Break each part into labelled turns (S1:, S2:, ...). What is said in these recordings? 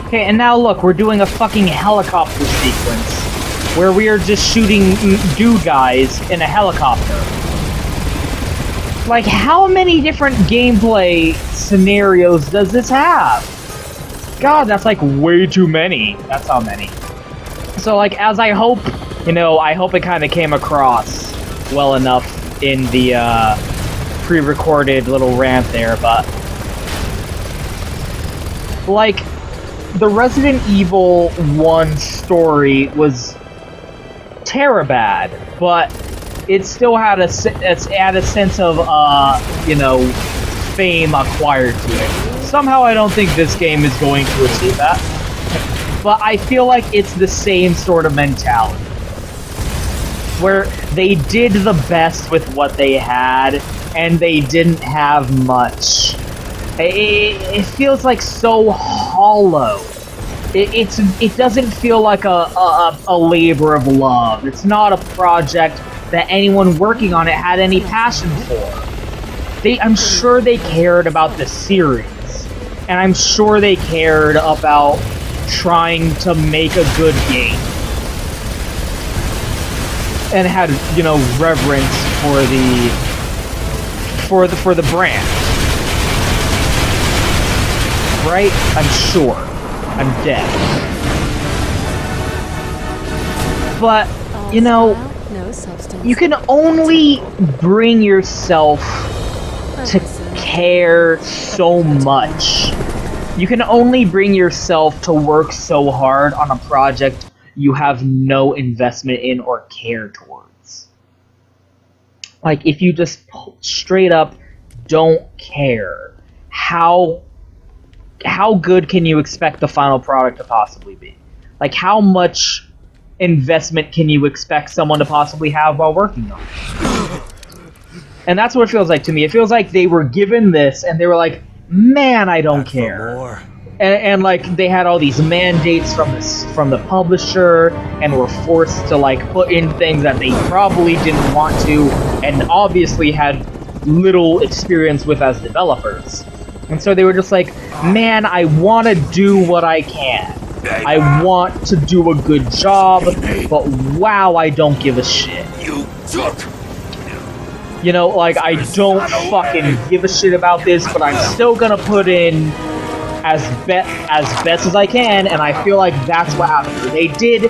S1: Okay, and now look, we're doing a fucking helicopter sequence where we are just shooting dude guys in a helicopter. Like, how many different gameplay scenarios does this have? God, that's like way too many. That's how many. So, like, as I hope, you know, I hope it kind of came across well enough in the pre-recorded little rant there, but like, the Resident Evil 1 story was terribad, but it still had a sense of, you know, fame acquired to it. Somehow I don't think this game is going to achieve that, but I feel like it's the same sort of mentality, where they did the best with what they had, and they didn't have much. It feels like so hollow. It doesn't feel like a labor of love. It's not a project that anyone working on it had any passion for. I'm sure they cared about the series, and I'm sure they cared about trying to make a good game, and had, you know, reverence for the brand. Right? I'm sure. I'm dead. But, you know, you can only bring yourself to care so much. You can only bring yourself to work so hard on a project you have no investment in or care towards. Like, if you just straight up don't care, how good can you expect the final product to possibly be? Like, how much investment can you expect someone to possibly have while working on it? And that's what it feels like to me. It feels like they were given this, and they were like, man, I don't care. And like, they had all these mandates from the publisher, and were forced to, like, put in things that they probably didn't want to, and obviously had little experience with as developers. And so they were just like, man, I want to do what I can. I want to do a good job, but wow, I don't give a shit. You know, like, I don't fucking give a shit about this, but I'm still gonna put in as best as I can, and I feel like that's what happened. They did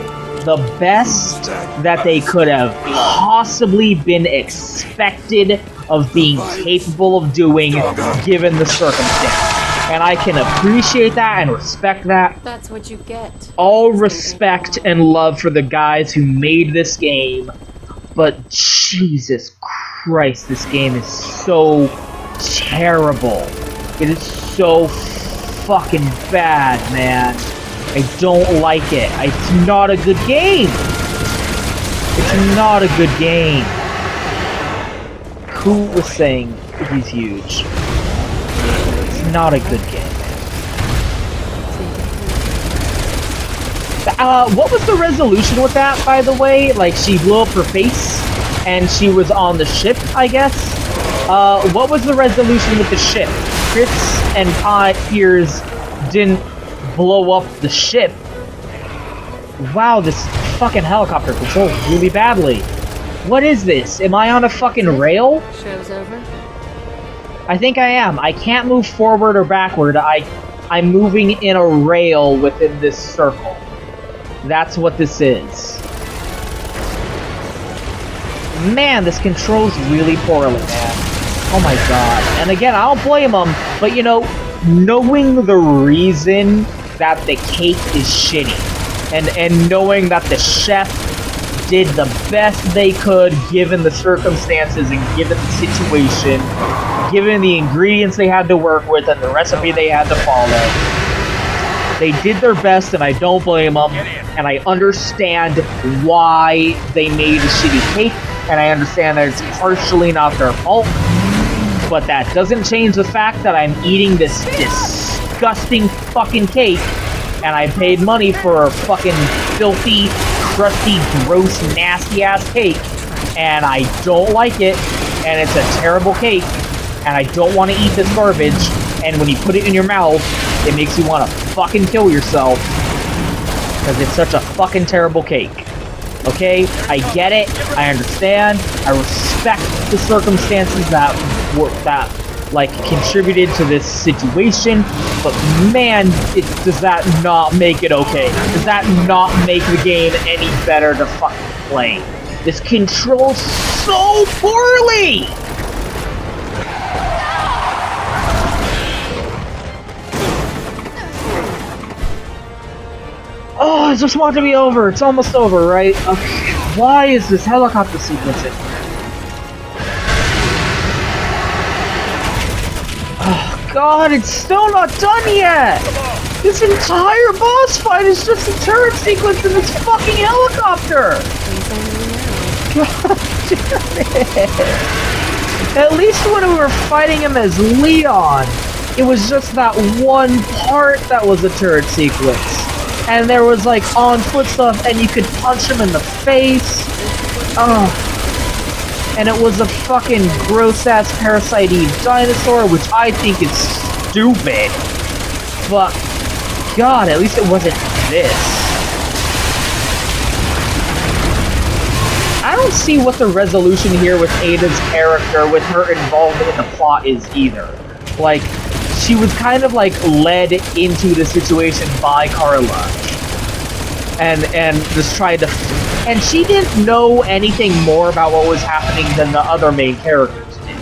S1: the best that they could have possibly been expected of being capable of doing, given the circumstance. And I can appreciate that and respect that.
S2: That's what you get.
S1: All respect and love for the guys who made this game, but Jesus Christ, this game is so terrible. It is so fucking bad, man. I don't like it. It's not a good game. It's not a good game. Who was saying he's huge? It's not a good game. What was the resolution with that, by the way? Like, she blew up her face, and she was on the ship, I guess? What was the resolution with the ship? Chris and Piers didn't blow up the ship. Wow, this fucking helicopter controls really badly. What is this? Am I on a fucking rail?
S2: Show's over.
S1: I think I am. I can't move forward or backward. I'm moving in a rail within this circle. That's what this is. Man, this controls really poorly, man. Oh my god. And again, I don't blame them, but you know, knowing the reason that the cake is shitty, and knowing that the chef did the best they could given the circumstances and given the situation, given the ingredients they had to work with and the recipe they had to follow. They did their best, and I don't blame them, and I understand why they made a shitty cake, and I understand that it's partially not their fault, but that doesn't change the fact that I'm eating this disgusting fucking cake, and I paid money for a fucking filthy, crusty, gross, nasty-ass cake, and I don't like it, and it's a terrible cake, and I don't want to eat this garbage, and when you put it in your mouth, it makes you want to fucking kill yourself. Because it's such a fucking terrible cake. Okay? I get it. I understand. I respect the circumstances that like, contributed to this situation. But man, does that not make it okay? Does that not make the game any better to fucking play? This controls so poorly! Oh, I just want it to be over. It's almost over, right? Okay. Why is this helicopter sequence in here? Oh god, it's still not done yet! This entire boss fight is just a turret sequence in this fucking helicopter! God damn it! At least when we were fighting him as Leon, it was just that one part that was a turret sequence. And there was like on-foot stuff, and you could punch him in the face. Oh. And it was a fucking gross-ass parasite-y dinosaur, which I think is stupid. But, god, at least it wasn't this. I don't see what the resolution here with Ada's character, with her involvement in the plot is either. Like, she was kind of like led into the situation by Carla. And just tried to... And she didn't know anything more about what was happening than the other main characters did.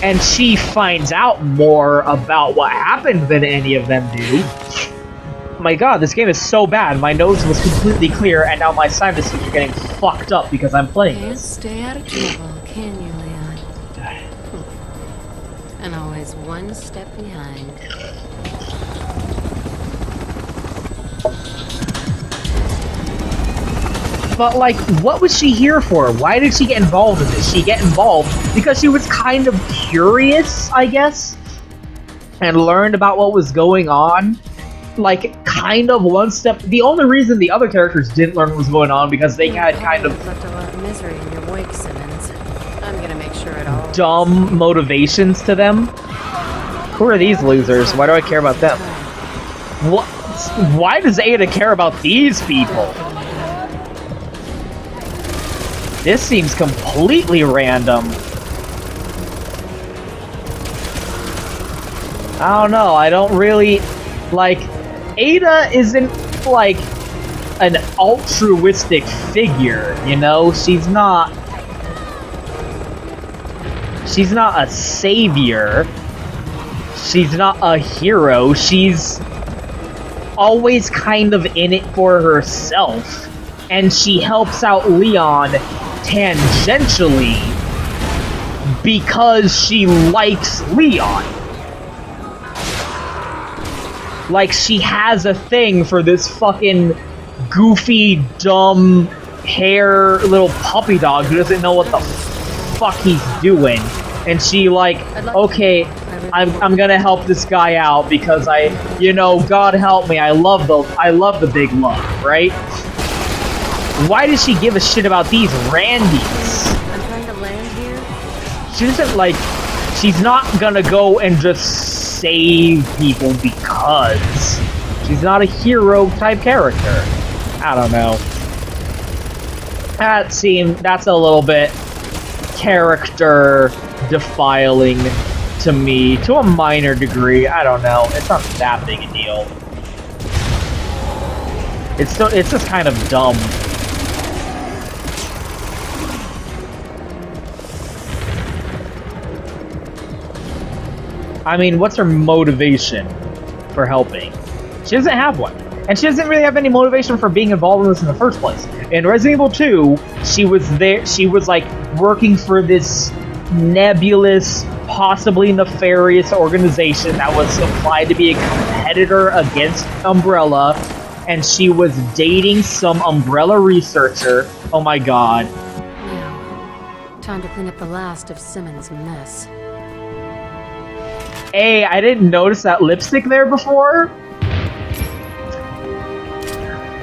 S1: And she finds out more about what happened than any of them do. My god, this game is so bad. My nose was completely clear, and now my sinuses are getting fucked up because I'm playing this.
S2: Stay out of trouble, can you, Leon? And always one step behind.
S1: But, like, what was she here for? Why did she get involved in this? She get involved because she was kind of curious, I guess, and learned about what was going on. Like, kind of one step... The only reason the other characters didn't learn what was going on because they had kind of...
S2: left a lot of misery in your wake, Simmons. I'm gonna make sure it all...
S1: dumb motivations to them. Who are these losers? Why do I care about them? What? Why does Ada care about these people? This seems completely random. I don't know, I don't really... Like, Ada isn't, like, an altruistic figure, you know? She's not a savior. She's not a hero. She's always kind of in it for herself. And she helps out Leon tangentially because she likes Leon. Like, she has a thing for this fucking goofy, dumb, hair little puppy dog who doesn't know what the fuck he's doing. And she, like, okay, I'm gonna help this guy out because you know, God help me, I love the big love, right? Why does she give a shit about these Randys?
S2: I'm trying to land here.
S1: She doesn't, like, she's not gonna go and just save people because she's not a hero type character. I don't know. That's a little bit character defiling to me, to a minor degree. I don't know. It's not that big a deal. It's just kind of dumb. I mean, what's her motivation for helping? She doesn't have one. And she doesn't really have any motivation for being involved in this in the first place. In Resident Evil 2, she was like working for this nebulous, possibly nefarious organization that was implied to be a competitor against Umbrella, and she was dating some Umbrella researcher. Oh my god.
S2: Now, time to clean up the last of Simmons' mess.
S1: Hey, I didn't notice that lipstick there before.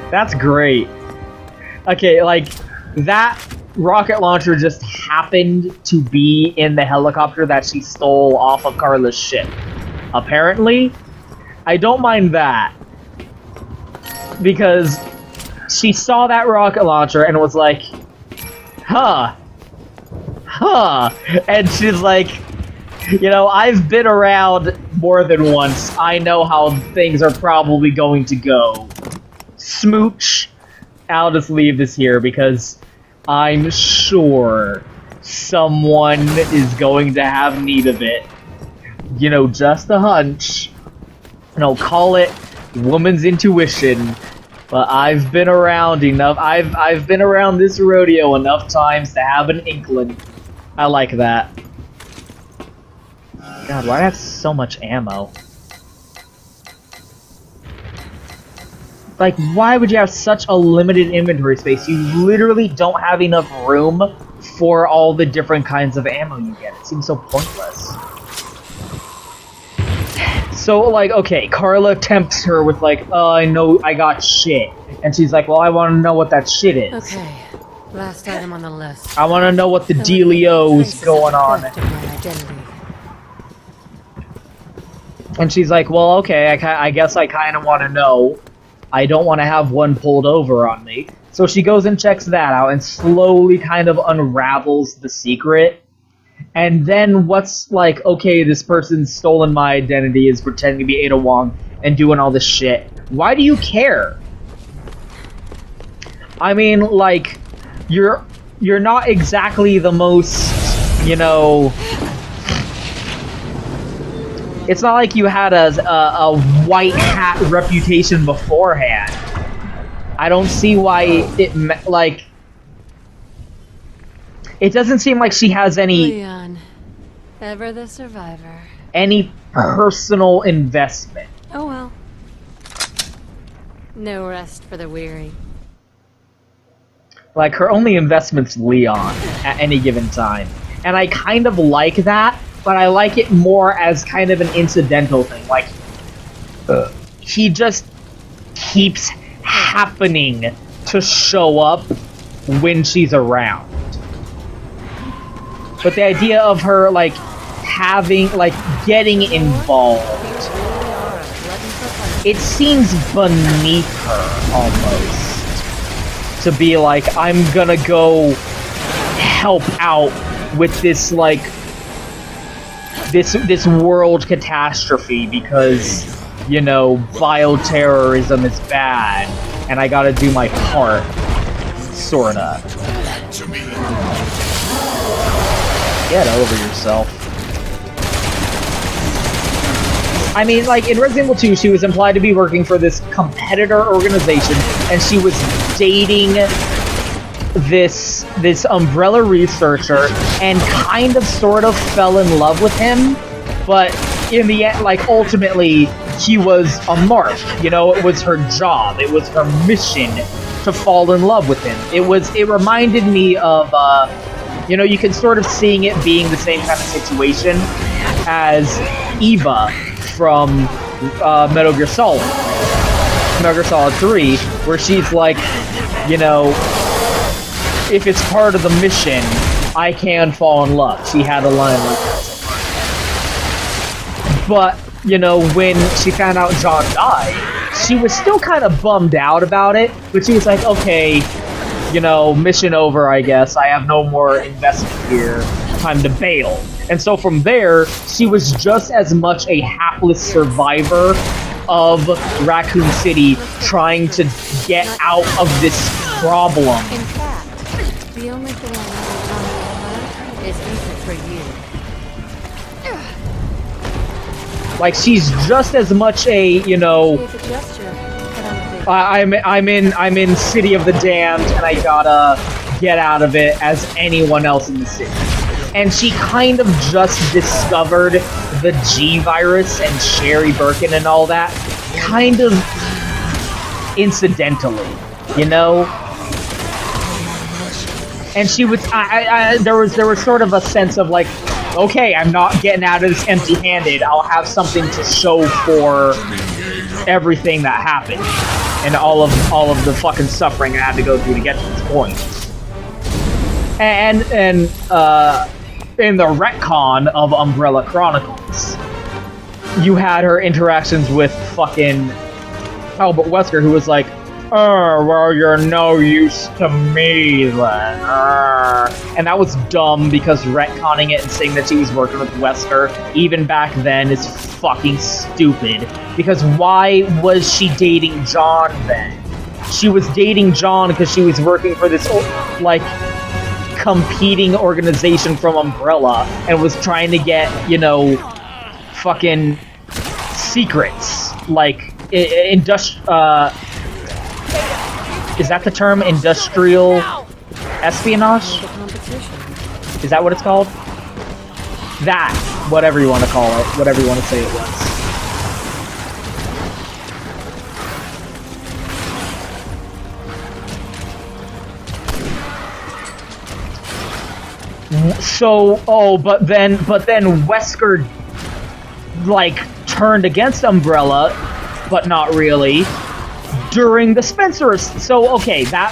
S1: That's great. Okay, like, that rocket launcher just happened to be in the helicopter that she stole off of Carla's ship. apparently. I don't mind that. Because she saw that rocket launcher and was like, huh. And she's like, you know, I've been around more than once. I know how things are probably going to go. Smooch. I'll just leave this here because I'm sure someone is going to have need of it. You know, just a hunch. You know, call it woman's intuition. But I've been around enough. I've been around this rodeo enough times to have an inkling. I like that. God, why do I have so much ammo? Like, why would you have such a limited inventory space? You literally don't have enough room for all the different kinds of ammo you get. It seems so pointless. So, like, okay, Carla tempts her with, like, I know I got shit. And she's like, well, I want to know what that shit is.
S2: Okay, last item on the list.
S1: I want to know what the dealio's going on. And she's like, well, okay, I guess I kind of want to know. I don't want to have one pulled over on me. So she goes and checks that out and slowly kind of unravels the secret. And then what's like, okay, this person's stolen my identity, is pretending to be Ada Wong and doing all this shit. Why do you care? I mean, like, you're not exactly the most, you know... It's not like you had a white hat reputation beforehand. I don't see why it, like... It doesn't seem like she has any...
S2: Leon, ever the survivor.
S1: Any personal investment.
S2: Oh well. No rest for the weary.
S1: Like, her only investment's Leon at any given time. And I kind of like that, but I like it more as kind of an incidental thing. Like, he just keeps happening to show up when she's around. But the idea of her, like, having, like, getting involved, it seems beneath her, almost. To be like, I'm gonna go help out with this, like, this world catastrophe because, you know, bioterrorism is bad, and I gotta do my part, sorta. Get over yourself. I mean, like, in Resident Evil 2, she was implied to be working for this competitor organization, and she was dating this Umbrella researcher, and kind of sort of fell in love with him, but in the end, like, ultimately, he was a mark, you know, it was her job, it was her mission to fall in love with him. It reminded me of, you know, you can sort of seeing it being the same kind of situation as Eva from Metal Gear Solid 3, where she's like, you know, if it's part of the mission, I can fall in love. She had a line like that. But, you know, when she found out John died, she was still kind of bummed out about it, but she was like, okay, you know, mission over, I guess. I have no more investment here. Time to bail. And so from there, she was just as much a hapless survivor of Raccoon City trying to get out of this problem.
S2: In fact, the only thing I know is easy for you.
S1: Like, she's just as much a, you know... I'm in City of the Damned, and I gotta get out of it as anyone else in the city. And she kind of just discovered the G virus and Sherry Birkin and all that, kind of incidentally, you know. And she was, there was sort of a sense of like, okay, I'm not getting out of this empty-handed. I'll have something to show for everything that happened. And all of the fucking suffering I had to go through to get to this point. And in the retcon of Umbrella Chronicles, you had her interactions with fucking Albert Wesker, who was like, "Oh, well, you're no use to me then." And that was dumb because retconning it and saying that she was working with Wesker, even back then, is fucking stupid. Because why was she dating John then? She was dating John because she was working for this, like, competing organization from Umbrella and was trying to get, you know, fucking secrets. Like, is that the term? Industrial espionage? Is that what it's called? That, whatever you want to call it, whatever you want to say it was. So, but then Wesker, like, turned against Umbrella, but not really, during the Spencer. So, okay, that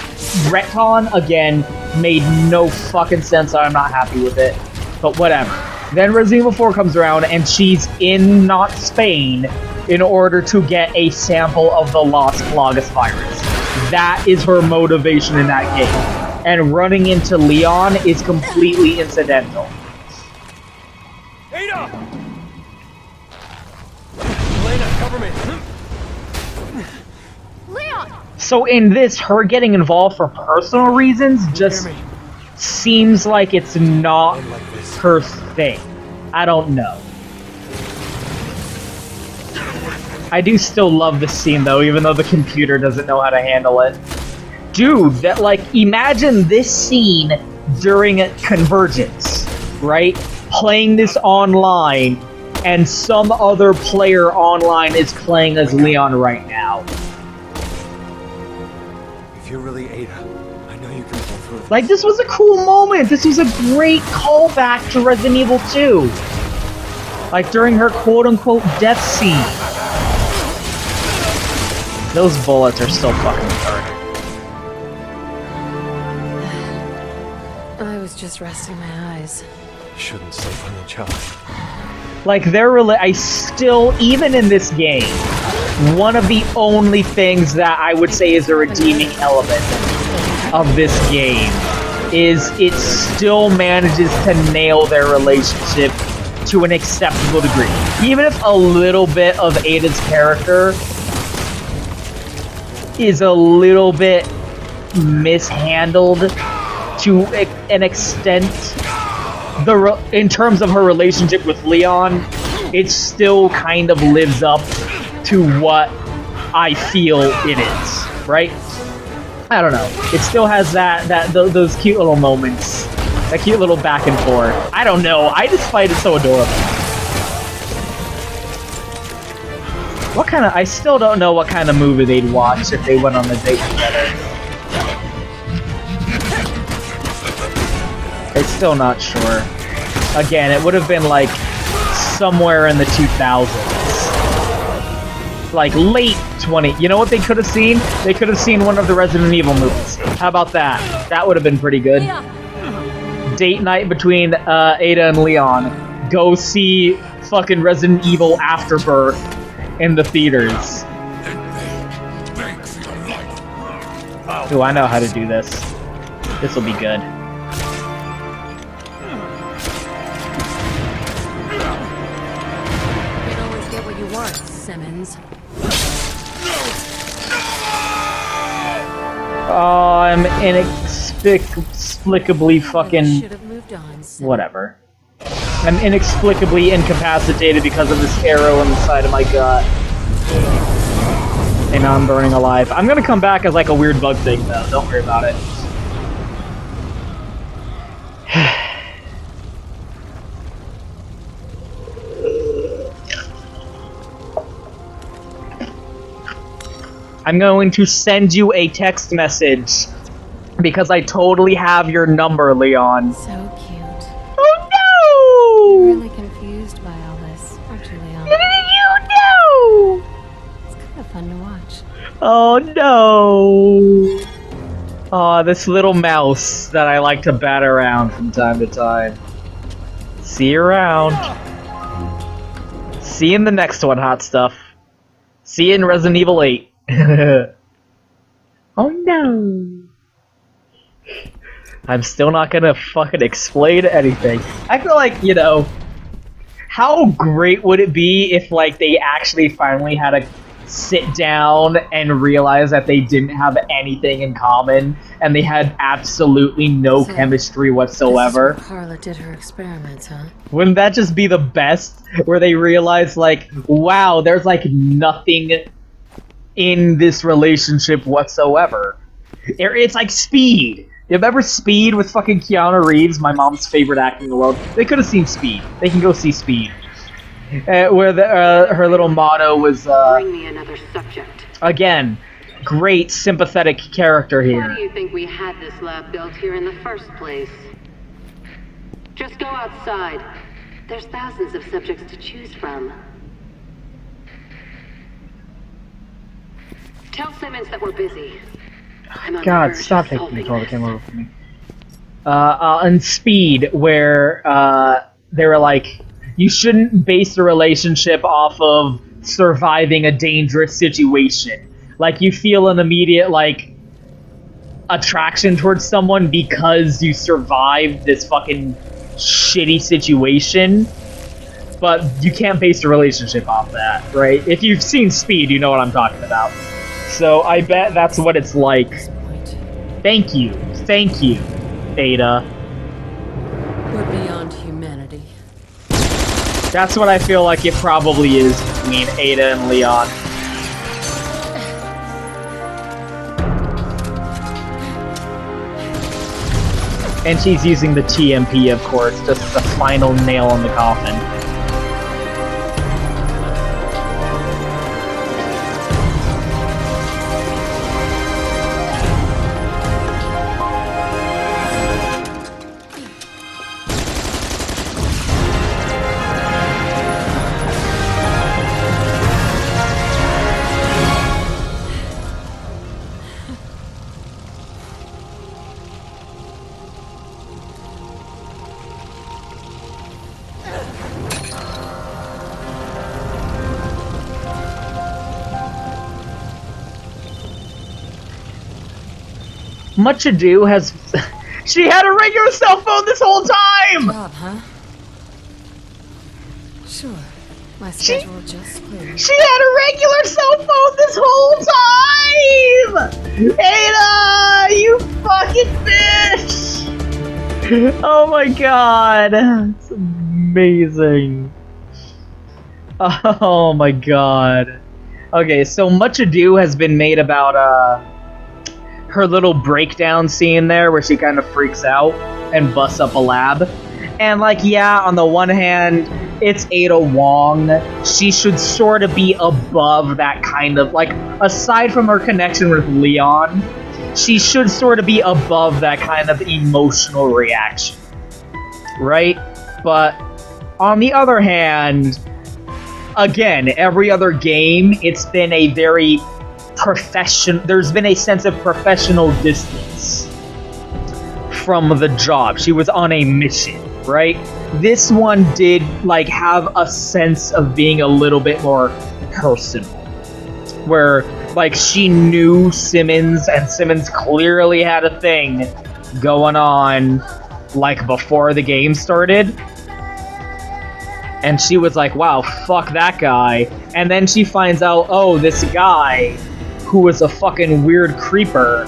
S1: retcon, again, made no fucking sense, so I'm not happy with it. But whatever. Then Resident Evil 4 comes around, and she's in not Spain in order to get a sample of the lost Plagas virus. That is her motivation in that game. And running into Leon is completely incidental.
S3: Ada! Elena, cover me.
S2: Leon!
S1: So in this, her getting involved for personal reasons just seems like it's not her thing. I don't know. I do still love this scene though, even though the computer doesn't know how to handle it. Dude, that, like, imagine this scene during a Convergence, right? Playing this online, and some other player online is playing as Leon right now.
S3: If you're really Ada, I know you can pull through.
S1: Like, this was a cool moment. This was a great callback to Resident Evil 2. Like, during her quote-unquote death scene. Those bullets are still fucking retarded.
S2: I was just resting my eyes.
S3: You shouldn't sleep on the child.
S1: Like, I still, even in this game, one of the only things that I would say is a redeeming element of this game is it still manages to nail their relationship to an acceptable degree. Even if a little bit of Ada's character is a little bit mishandled to an extent, in terms of her relationship with Leon, it still kind of lives up to what I feel it is, right? I don't know. It still has those cute little moments, that cute little back and forth. I don't know. I just find it so adorable. What kind of? I still don't know what kind of movie they'd watch if they went on a date together. I'm still not sure. Again, it would have been like somewhere in the 2000s. Like late 20. You know what they could have seen? They could have seen one of the Resident Evil movies. How about that? That would have been pretty good. Date night between Ada and Leon. Go see fucking Resident Evil Afterbirth in the theaters. Ooh, I know how to do this. This will be good.
S2: Simmons.
S1: Oh, I'm inexplicably fucking... Whatever. I'm inexplicably incapacitated because of this arrow in the side of my gut. And now I'm burning alive. I'm gonna come back as like a weird bug thing though, don't worry about it. I'm going to send you a text message because I totally have your number, Leon.
S2: So cute.
S1: Oh no!
S2: I'm really confused by all this, aren't you, Leon?
S1: You know!
S2: It's kind of fun to watch.
S1: Oh no! Oh, this little mouse that I like to bat around from time to time. See you around. See you in the next one, hot stuff. See you in Resident Evil 8. Oh no. I'm still not gonna fucking explain anything. I feel like, you know, how great would it be if, like, they actually finally had to sit down and realize that they didn't have anything in common, and they had absolutely no chemistry whatsoever.
S2: This is where Carla did her experiments, huh?
S1: Wouldn't that just be the best? Where they realize, like, wow, there's, like, nothing in this relationship whatsoever. It's like Speed. You remember Speed with fucking Keanu Reeves, my mom's favorite actor in the world? They could have seen Speed. They can go see Speed. Where her little motto was,
S4: Bring me another subject.
S1: Again, great sympathetic character here.
S4: Why do you think we had this lab built here in the first place? Just go outside. There's thousands of subjects to choose from. Tell Simmons that we're busy.
S1: God, stop taking control of the camera over from me. And Speed, where they were like, you shouldn't base a relationship off of surviving a dangerous situation. Like, you feel an immediate, like, attraction towards someone because you survived this fucking shitty situation. But you can't base a relationship off that, right? If you've seen Speed, you know what I'm talking about. So I bet that's what it's like. Thank you, Ada.
S2: We're beyond humanity.
S1: That's what I feel like it probably is between Ada and Leon. And she's using the TMP, of course, just as the final nail in the coffin. Much Ado has... She had a regular cell phone this whole time!
S2: Job, huh? Sure. My schedule just cleared.
S1: She had a regular cell phone this whole time! Ada! You fucking bitch! Oh my god. It's amazing. Oh my god. Okay, so Much Ado has been made about, her little breakdown scene there where she kind of freaks out and busts up a lab. And, like, yeah, on the one hand, it's Ada Wong. She should sort of be above that kind of, like, aside from her connection with Leon, she should sort of be above that kind of emotional reaction. Right? But, on the other hand, again, every other game, it's been a very there's been a sense of professional distance from the job. She was on a mission, right? This one did, like, have a sense of being a little bit more personal. Where, like, she knew Simmons, and Simmons clearly had a thing going on, like, before the game started. And she was like, wow, fuck that guy. And then she finds out, oh, this guy, who was a fucking weird creeper,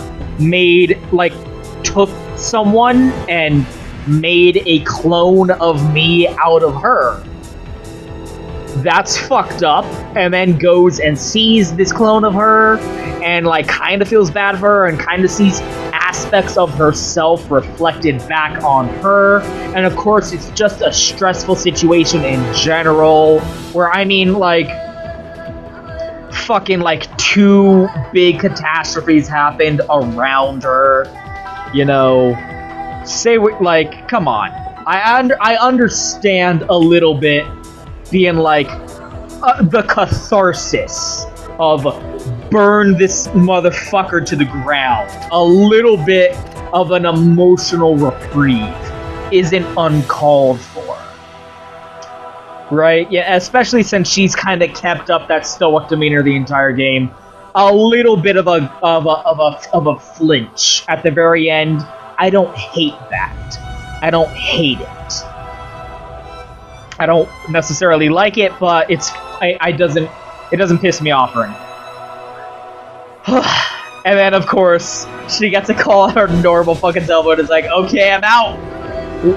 S1: took someone and made a clone of me out of her. That's fucked up. And then goes and sees this clone of her, and, like, kind of feels bad for her, and kind of sees aspects of herself reflected back on her. And of course, it's just a stressful situation in general, where, I mean, like, fucking, like, 2 big catastrophes happened around her, you know. Like, come on. I understand a little bit being like, the catharsis of burn this motherfucker to the ground. A little bit of an emotional reprieve isn't uncalled for. Right? Yeah, especially since she's kind of kept up that stoic demeanor the entire game. A little bit of a flinch at the very end. I don't hate that. I don't hate it. I don't necessarily like it, but it doesn't piss me off or anything. And then, of course, she gets a call on her normal fucking cell phone. It's like, okay, I'm out.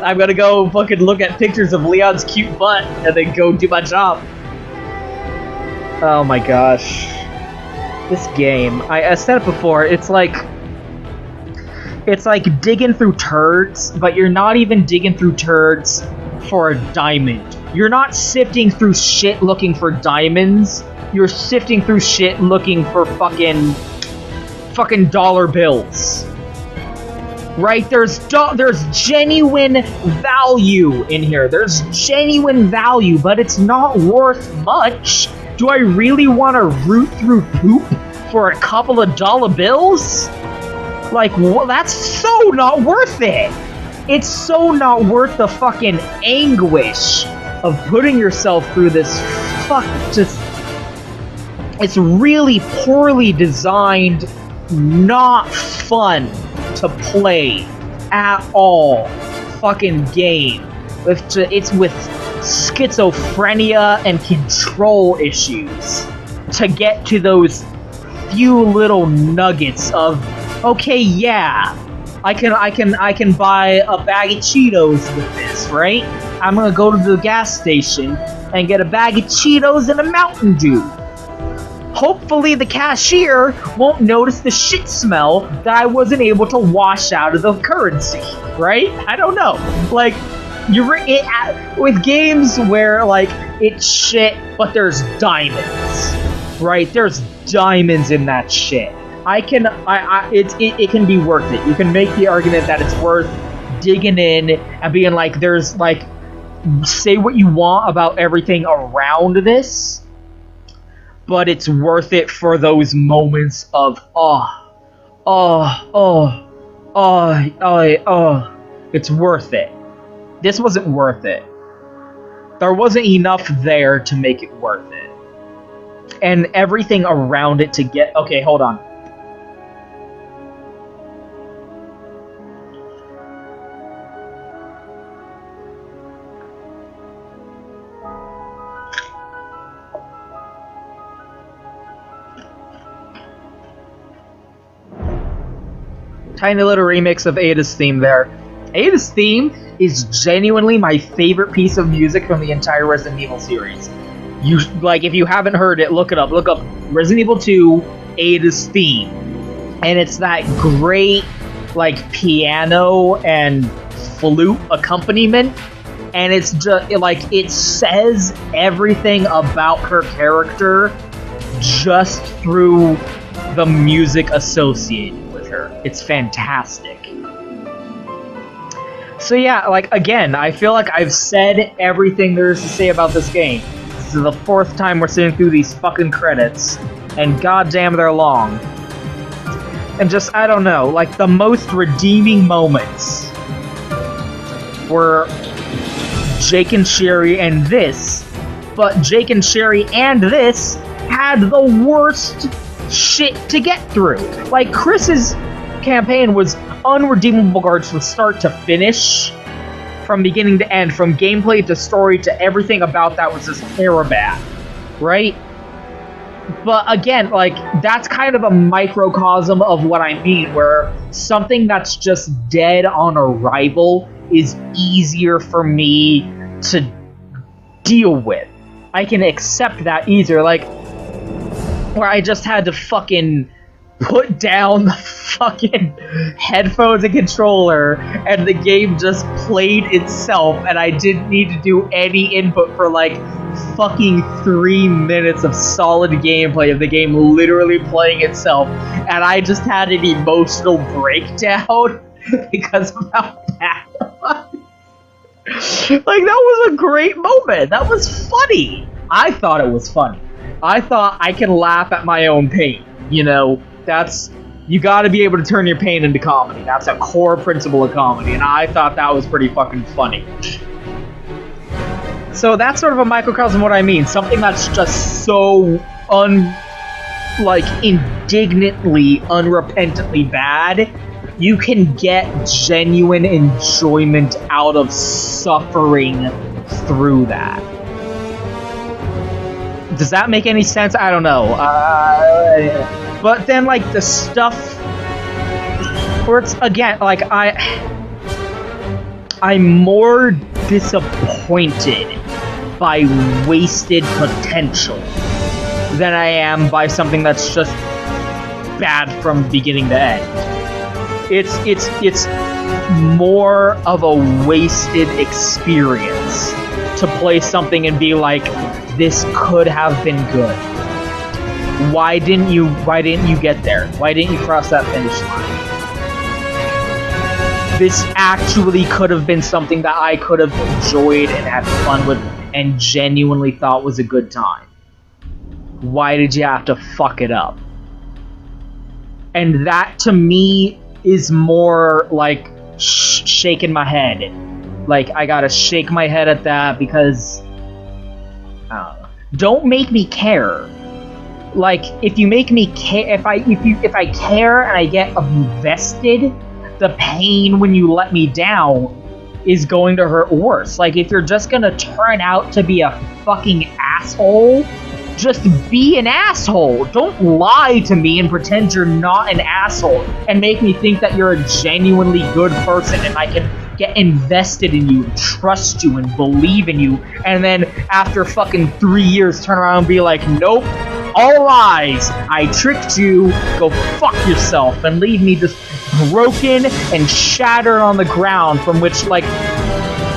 S1: I'm gonna go fucking look at pictures of Leon's cute butt and then go do my job. Oh my gosh. This game, I said it before, it's like digging through turds, but you're not even digging through turds for a diamond. You're not sifting through shit looking for diamonds. You're sifting through shit looking for fucking dollar bills. Right? There's genuine value in here. There's genuine value, but it's not worth much. Do I really want to root through poop for a couple of dollar bills? Like, well, that's so not worth it. It's so not worth the fucking anguish of putting yourself through this it's really poorly designed, not fun to play at all fucking game. It's with schizophrenia and control issues to get to those few little nuggets of, okay, yeah, I can buy a bag of Cheetos with this, right? I'm gonna go to the gas station and get a bag of Cheetos and a Mountain Dew. Hopefully the cashier won't notice the shit smell that I wasn't able to wash out of the currency, right? I don't know. Like, with games where, like, it's shit, but there's diamonds, right? There's diamonds in that shit. It can be worth it. You can make the argument that it's worth digging in and being like, there's, like, say what you want about everything around this, but it's worth it for those moments of, it's worth it. This wasn't worth it. There wasn't enough there to make it worth it. And everything around it to get... Okay, hold on. Tiny little remix of Ada's theme there. Ada's theme is genuinely my favorite piece of music from the entire Resident Evil series. If you haven't heard it, look it up. Look up Resident Evil 2 Ada's theme. And it's that great, like, piano and flute accompaniment. And it's just, like, it says everything about her character just through the music associated with her. It's fantastic. So yeah, like, again, I feel like I've said everything there is to say about this game. This is the fourth time we're sitting through these fucking credits, and goddamn they're long. And just, I don't know, like, the most redeeming moments were Jake and Sherry and this, but Jake and Sherry and this had the worst shit to get through. Like, Chris's campaign was unredeemable guards from start to finish, from beginning to end, from gameplay to story to everything about that was just terrible, right? But again, like, that's kind of a microcosm of what I mean, where something that's just dead on arrival is easier for me to deal with. I can accept that easier, like, where I just had to fucking put down the fucking headphones and controller, and the game just played itself, and I didn't need to do any input for, like, fucking 3 minutes of solid gameplay of the game literally playing itself, and I just had an emotional breakdown because of how bad it was. Like, that was a great moment. That was funny. I thought it was funny. I thought I can laugh at my own pain, you know? You gotta be able to turn your pain into comedy. That's a core principle of comedy, and I thought that was pretty fucking funny. So that's sort of a microcosm of what I mean. Something that's just so indignantly, unrepentantly bad, you can get genuine enjoyment out of suffering through that. Does that make any sense? I don't know. But then, like, the stuff where it's, again, like, I'm more disappointed by wasted potential than I am by something that's just bad from beginning to end. It's more of a wasted experience to play something and be like, this could have been good. Why didn't you get there? Why didn't you cross that finish line? This actually could have been something that I could have enjoyed and had fun with and genuinely thought was a good time. Why did you have to fuck it up? And that, to me, is more like shaking my head. Like, I gotta shake my head at that because... don't make me care. Like, if you make me care... If I care and I get invested, the pain when you let me down is going to hurt worse. Like, if you're just gonna turn out to be a fucking asshole, just be an asshole. Don't lie to me and pretend you're not an asshole and make me think that you're a genuinely good person and I can get invested in you, trust you, and believe in you, and then after fucking 3 years turn around and be like, nope, all lies, I tricked you, go fuck yourself, and leave me just broken and shattered on the ground, from which, like,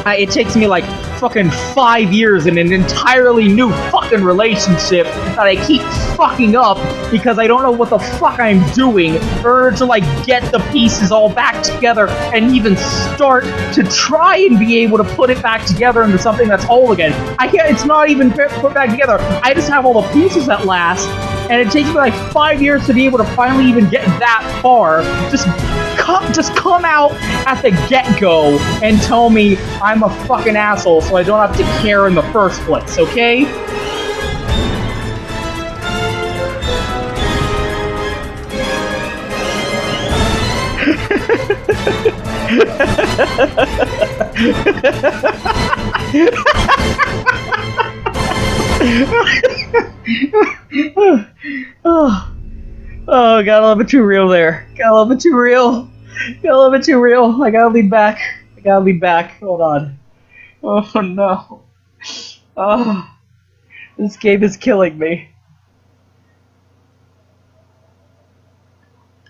S1: it takes me like fucking 5 years in an entirely new fucking relationship that I keep fucking up because I don't know what the fuck I'm doing in order to, like, get the pieces all back together and even start to try and be able to put it back together into something that's whole again. I can't, it's not even put back together. I just have all the pieces at last, and it takes me like 5 years to be able to finally even get that far. Just come out at the get-go and tell me I'm a fucking asshole so I don't have to care in the first place, okay? Oh, got a little bit too real there. Got a little bit too real. Got a little bit too real. I gotta lead back. Hold on. Oh no. Oh, this game is killing me.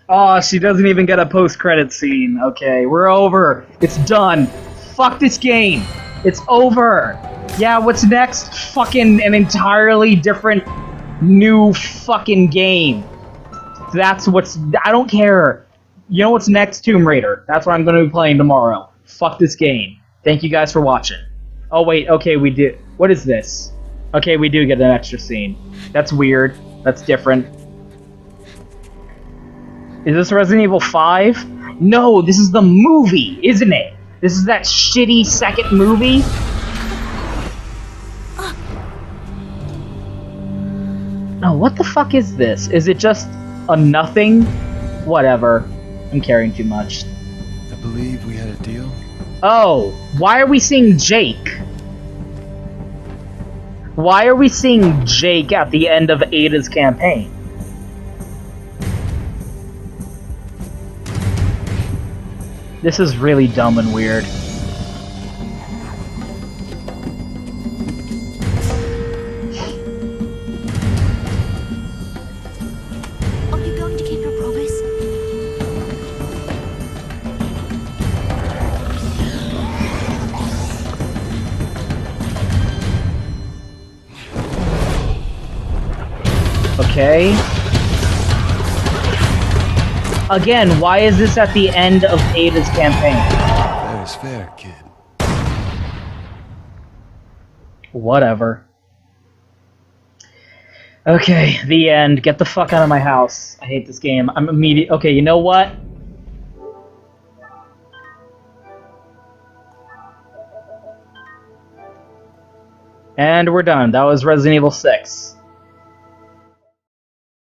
S1: Oh, she doesn't even get a post-credit scene. Okay, we're over. It's done. Fuck this game. It's over. Yeah, what's next? Fucking an entirely different, new fucking game. That's what's... I don't care. You know what's next? Tomb Raider. That's what I'm going to be playing tomorrow. Fuck this game. Thank you guys for watching. Oh, wait. Okay, we did... What is this? Okay, we do get an extra scene. That's weird. That's different. Is this Resident Evil 5? No, this is the movie, isn't it? This is that shitty second movie? No, what the fuck is this? Is it just a nothing? Whatever. I'm caring too much.
S3: I believe we had a deal.
S1: Oh, why are we seeing Jake? Why are we seeing Jake at the end of Ada's campaign? This is really dumb and weird.
S5: Are you going to keep your promise?
S1: Okay. Again, why is this at the end of Ada's campaign?
S3: That is fair, kid.
S1: Whatever. Okay, the end. Get the fuck out of my house. I hate this game. I'm immediate. Okay, you know what? And we're done. That was Resident Evil 6.